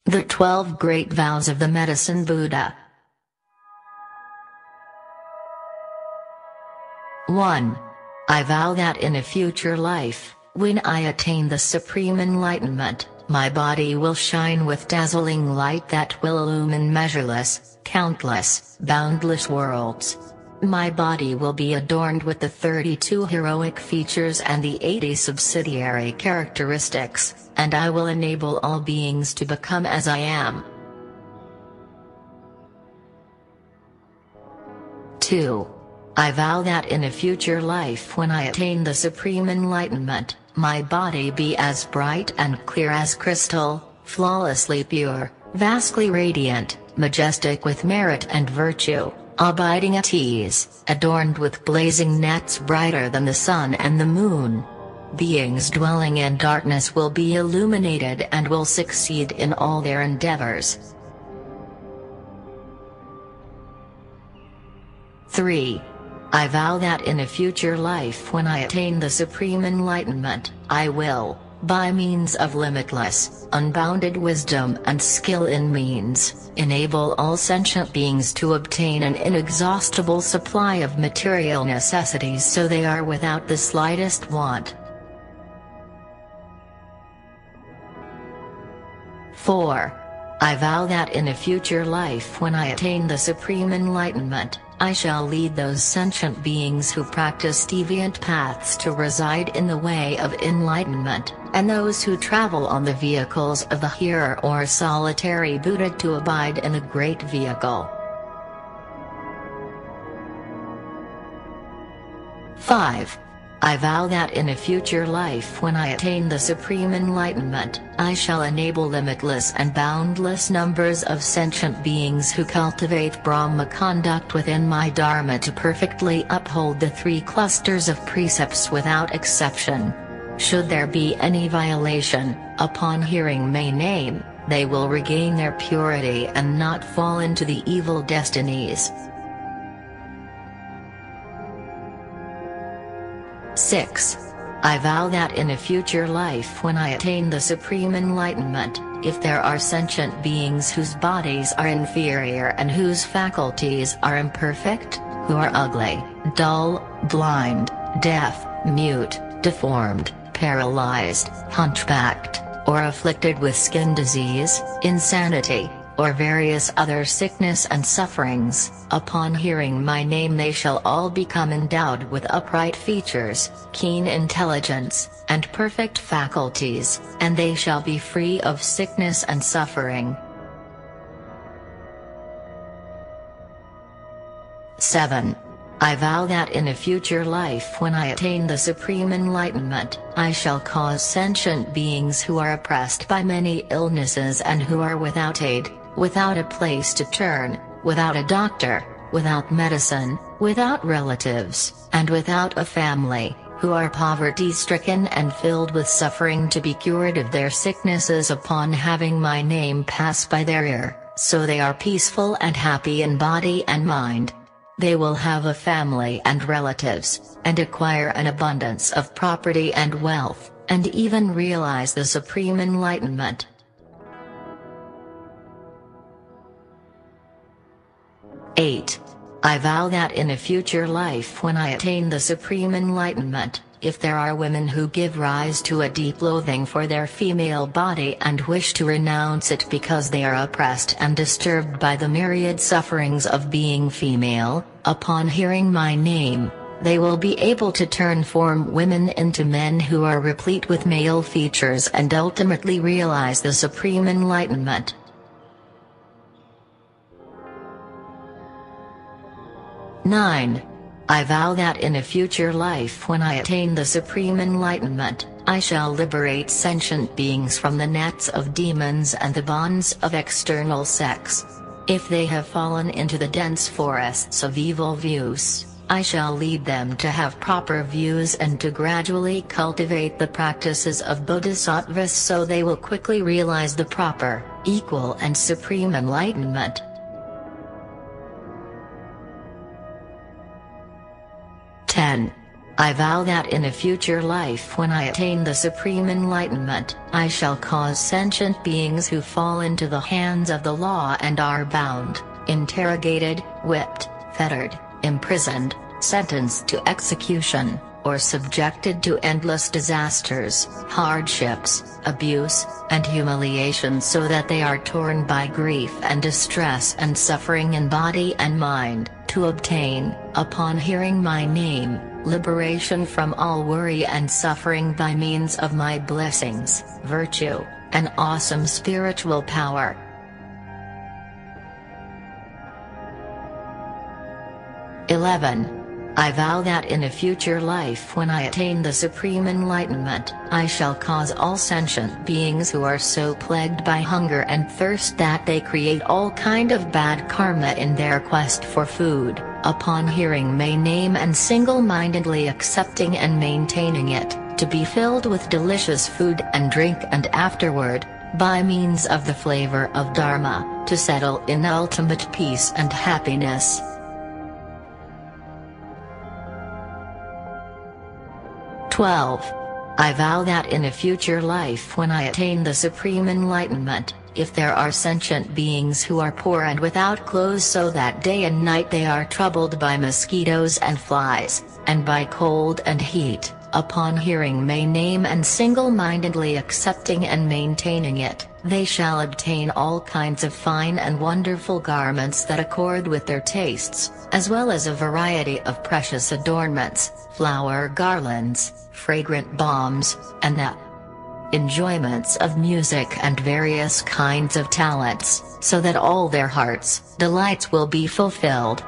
The 12 Great Vows of the Medicine Buddha. 1. I vow that in a future life, when I attain the supreme enlightenment, my body will shine with dazzling light that will illumine measureless, countless, boundless worlds. My body will be adorned with the 32 heroic features and the 80 subsidiary characteristics, and I will enable all beings to become as I am. 2. I vow that in a future life when I attain the supreme enlightenment, my body be as bright and clear as crystal, flawlessly pure, vastly radiant, majestic with merit and virtue, abiding at ease, adorned with blazing nets brighter than the sun and the moon. Beings dwelling in darkness will be illuminated and will succeed in all their endeavors. 3. I vow that in a future life when I attain the supreme enlightenment, I will, by means of limitless, unbounded wisdom and skill in means, enable all sentient beings to obtain an inexhaustible supply of material necessities so they are without the slightest want. 4. I vow that in a future life when I attain the supreme enlightenment, I shall lead those sentient beings who practice deviant paths to reside in the way of enlightenment, and those who travel on the vehicles of the hearer or solitary Buddha to abide in the great vehicle. 5. I vow that in a future life when I attain the supreme enlightenment, I shall enable limitless and boundless numbers of sentient beings who cultivate Brahma conduct within my Dharma to perfectly uphold the 3 clusters of precepts without exception. Should there be any violation, upon hearing my name, they will regain their purity and not fall into the evil destinies. 6. I vow that in a future life when I attain the supreme enlightenment, if there are sentient beings whose bodies are inferior and whose faculties are imperfect, who are ugly, dull, blind, deaf, mute, deformed, paralyzed, hunchbacked, or afflicted with skin disease, insanity, or various other sickness and sufferings, upon hearing my name they shall all become endowed with upright features, keen intelligence, and perfect faculties, and they shall be free of sickness and suffering. 7. I vow that in a future life when I attain the supreme enlightenment, I shall cause sentient beings who are oppressed by many illnesses and who are without aid, without a place to turn, without a doctor, without medicine, without relatives, and without a family, who are poverty-stricken and filled with suffering to be cured of their sicknesses upon having my name pass by their ear, so they are peaceful and happy in body and mind. They will have a family and relatives, and acquire an abundance of property and wealth, and even realize the supreme enlightenment. 8. I vow that in a future life when I attain the supreme enlightenment, if there are women who give rise to a deep loathing for their female body and wish to renounce it because they are oppressed and disturbed by the myriad sufferings of being female, upon hearing my name, they will be able to turn from women into men who are replete with male features and ultimately realize the supreme enlightenment. 9. I vow that in a future life when I attain the supreme enlightenment, I shall liberate sentient beings from the nets of demons and the bonds of external sex. If they have fallen into the dense forests of evil views, I shall lead them to have proper views and to gradually cultivate the practices of bodhisattvas so they will quickly realize the proper, equal and supreme enlightenment. 10. I vow that in a future life when I attain the supreme enlightenment, I shall cause sentient beings who fall into the hands of the law and are bound, interrogated, whipped, fettered, imprisoned, sentenced to execution, or subjected to endless disasters, hardships, abuse, and humiliation so that they are torn by grief and distress and suffering in body and mind, to obtain, upon hearing my name, liberation from all worry and suffering by means of my blessings, virtue, and awesome spiritual power. I vow that in a future life when I attain the supreme enlightenment, I shall cause all sentient beings who are so plagued by hunger and thirst that they create all kind of bad karma in their quest for food, upon hearing my name and single-mindedly accepting and maintaining it, to be filled with delicious food and drink and afterward, by means of the flavor of Dharma, to settle in ultimate peace and happiness. I vow that in a future life when I attain the supreme enlightenment, if there are sentient beings who are poor and without clothes so that day and night they are troubled by mosquitoes and flies, and by cold and heat, upon hearing my name and single-mindedly accepting and maintaining it, they shall obtain all kinds of fine and wonderful garments that accord with their tastes, as well as a variety of precious adornments, flower garlands, fragrant balms, and the enjoyments of music and various kinds of talents, so that all their hearts' delights will be fulfilled.